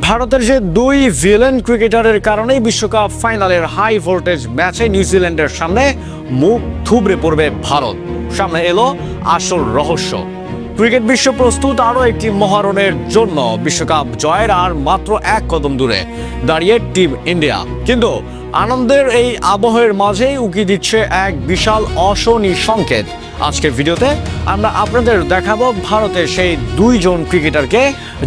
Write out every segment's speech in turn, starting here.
ভারতের যে দুই ভিলেন ক্রিকেটারের কারণেই বিশ্বকাপ ফাইনালের হাই ভোল্টেজ ম্যাচে নিউজিল্যান্ডের সামনে মুখ থুবড়ে পড়বে ভারত। সামনে এলো আসল রহস্য। ক্রিকেট বিশ্ব প্রস্তুত আরও একটি মহারণের জন্য। বিশ্বকাপ জয়ের আর মাত্র এক কদম দূরে দাঁড়িয়ে টিম ইন্ডিয়া। কিন্তু আনন্দের এই আবহের মাঝেই উকি দিচ্ছে এক বিশাল অশনি সংকেত। আজকের ভিডিওতে আমরা আপনাদের দেখাবো ভারতের সেই দুইজন ক্রিকেটারকে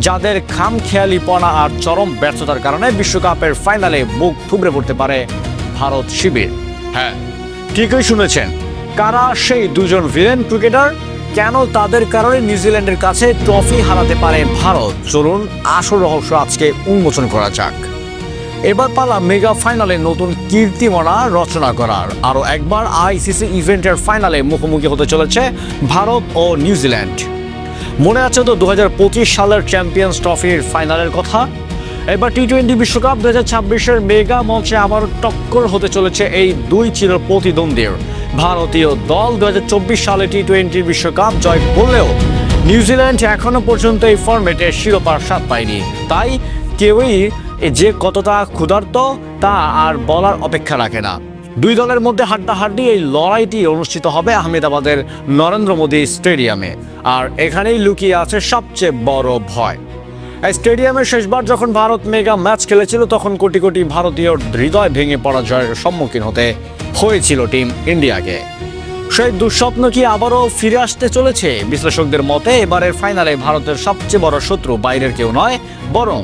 যাদের খামখেয়ালিপনা আর চরম ব্যর্থতার কারণে বিশ্বকাপের ফাইনালে মুখ থুবড়ে পড়তে পারে ভারত শিবির। হ্যাঁ, ঠিকই শুনেছেন, কারা সেই দুজন ভিলেন ক্রিকেটার, কেন তাদের কারণে নিউজিল্যান্ডের কাছে ট্রফি হারাতে পারে ভারত। চলুন আসল রহস্য আজকে উন্মোচন করা যাক। এবার পালা মেগা ফাইনালে নতুন কীর্তিমনা রচনা করার। আরও একবার আইসিসি ইভেন্টের ফাইনালে মুখোমুখি হতে চলেছে ভারত ও নিউজিল্যান্ড। মনে আছে তো 2025 সালের চ্যাম্পিয়ন্স ট্রফির ফাইনালের কথা। এবার টি-20 বিশ্বকাপ 2026-এর মেগা মঞ্চে আবার টক্কর হতে চলেছে এই দুই চির প্রতিদ্বন্দ্বীর। ভারতীয় দল 2024 সালে টি-20 বিশ্বকাপ জয় করলেও নিউজিল্যান্ড এখনো পর্যন্ত এই ফরম্যাটে শিরোপার স্বাদ পায়নি। তাই কেউই যে কতটা ক্ষুধার্ত তা আর বলার অপেক্ষা রাখে না। দুই দলের মধ্যে হাড্ডাহাড্ডি এই লড়াইটি অনুষ্ঠিত হবে আহমেদাবাদের নরেন্দ্র মোদী স্টেডিয়ামে। আর এখানেই লুকিয়ে আছে সবচেয়ে বড় ভয়। এই স্টেডিয়ামে শেষবার যখন ভারত মেগা ম্যাচ খেলেছিল তখন কোটি কোটি ভারতীয় হৃদয় ভেঙে পরাজয়ের সম্মুখীন হতে হয়েছিল টিম ইন্ডিয়াকে। সেই দুঃস্বপ্ন কি আবারও ফিরে আসতে চলেছে? বিশ্লেষকদের মতে এবারের ফাইনালে ভারতের সবচেয়ে বড় শত্রু বাইরের কেউ নয়, বরং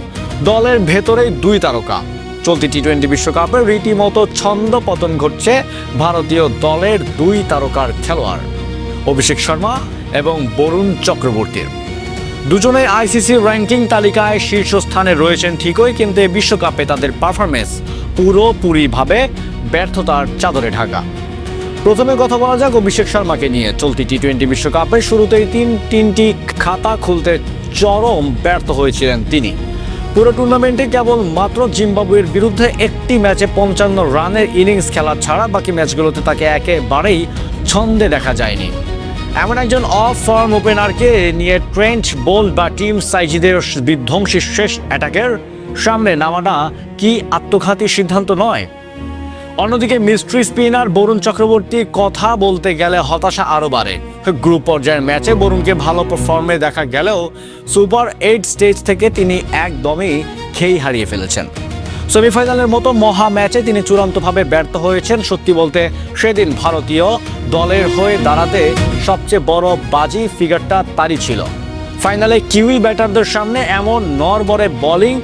দলের ভেতরেই দুই তারকা। চলতি টি-20 বিশ্বকাপে রীতিমতো ছন্দ পতন ঘটছে ভারতীয় দলের দুই তারকার খেলোয়াড় অভিষেক শর্মা এবং বরুণ চক্রবর্তীর। দুজনেই আইসিসি র্যাঙ্কিং তালিকায় শীর্ষস্থানে রয়েছেন ঠিকই, কিন্তু এই বিশ্বকাপে তাদের পারফরমেন্স পুরোপুরিভাবে ব্যর্থতার চাদরে ঢাকা। প্রথমে কথা বলা যাক অভিষেক শর্মাকে নিয়ে। চলতি টি-20 বিশ্বকাপের শুরুতেই তিনটি খাতা খুলতে চরম ব্যর্থ হয়েছিলেন তিনি। পুরো টুর্নামেন্টে কেবল মাত্র জিম্বাবুয়ের বিরুদ্ধে একটি ম্যাচে 55 রানের ইনিংস খেলা ছাড়া বাকি ম্যাচগুলোতে তাকে একেবারেই ছন্দে দেখা যায়নি। এমন একজন অফ ফর্ম ওপেনারকে নিয়ে ট্রেন্ট বোল্ট বা টিম সাইজিদের বিধ্বংসী শেষ অ্যাটাকের সামনে নামাটা কি আত্মঘাতী সিদ্ধান্ত নয়? অন্যদিকে মিস্ট্রি স্পিনার বরুণ চক্রবর্তীর কথা বলতে গেলে হতাশা আরও বাড়ে। গ্রুপ পর্যায়ের ম্যাচে বরুণকে ভালো পারফর্মে দেখা গেলেও সুপার 8 স্টেজ থেকে তিনি একদমই খেই হারিয়ে ফেলেছেন। সেমিফাইনালের মতো মহা ম্যাচে তিনি চূড়ান্তভাবে ব্যর্থ হয়েছেন। সত্যি বলতে সেদিন ভারতীয় দলের হয়ে দাঁড়াতে সবচেয়ে বড় বাজি ফিগারটা তারই ছিল। ফাইনালে কিউই ব্যাটারদের সামনে এমন নড়বড়ে বোলিং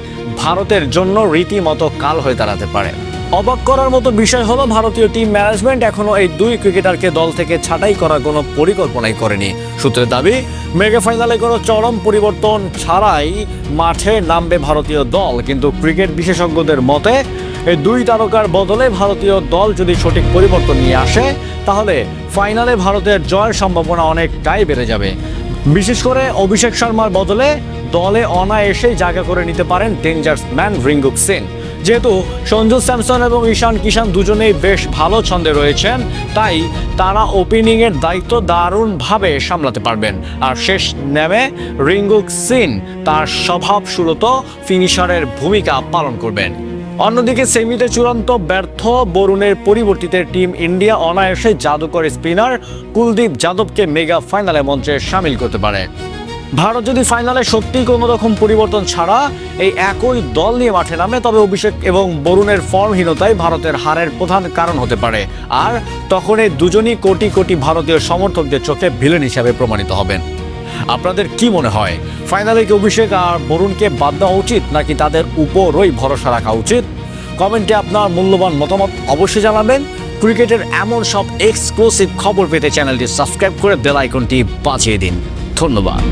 ভারতের জন্য রীতিমতো কাল হয়ে দাঁড়াতে পারে। অবাক করার মতো বিষয় হলো ভারতীয় টিম ম্যানেজমেন্ট এখনো এই দুই ক্রিকেটারকে দল থেকে ছাঁটাই করার কোনো পরিকল্পনাই করেনি। সূত্রের দাবি, মেগা ফাইনালে কোনো চরম পরিবর্তন ছাড়াই মাঠে নামবে ভারতীয় দল। কিন্তু ক্রিকেট বিশেষজ্ঞদের মতে এই দুই তারকার বদলে ভারতীয় দল যদি সঠিক পরিবর্তন নিয়ে আসে তাহলে ফাইনালে ভারতের জয়ের সম্ভাবনা অনেকটাই বেড়ে যাবে। বিশেষ করে অভিষেক শর্মার বদলে দলে অনায়াসেই জায়গা করে নিতে পারেন ডেঞ্জার্স ম্যান রিঙ্কুক সিং। যেহেতু সঞ্জু স্যামসন এবং ঈশান কিষান দুজনেই বেশ ভালো ছন্দে রয়েছেন, তাই তারা ওপেনিংয়ের দায়িত্ব দারুণভাবে সামলাতে পারবেন। আর শেষ নেমে রিঙ্কুক সিং তার স্বভাবসুলভ ফিনিশারের ভূমিকা পালন করবেন। অন্যদিকে সেমিতে চূড়ান্ত ব্যর্থ বরুণের পরিবর্তিতে টিম ইন্ডিয়া অনায়াসে জাদুকর স্পিনার কুলদীপ যাদবকে মেগা ফাইনালে মঞ্চে সামিল করতে পারে। ভারত যদি ফাইনালে সত্যিই কোনো রকম পরিবর্তন ছাড়া এই একই দল নিয়ে মাঠে নামে তবে অভিষেক এবং বরুণের ফর্মহীনতাই ভারতের হারের প্রধান কারণ হতে পারে। আর তখন এই দুজনই কোটি কোটি ভারতীয় সমর্থকদের চোখে ভিলেন হিসাবে প্রমাণিত হবেন। আপনাদের কি মনে হয়, ফাইনালে কি অভিষেক আর বরুণকে বাদ দেওয়া উচিত নাকি তাদের উপরই ভরসা রাখা উচিত? কমেন্টে আপনার মূল্যবান মতামত অবশ্যই জানাবেন। ক্রিকেটের এমন সব এক্সক্লুসিভ খবর পেতে চ্যানেলটি সাবস্ক্রাইব করে বেল আইকনটি বাজিয়ে দিন। ধন্যবাদ।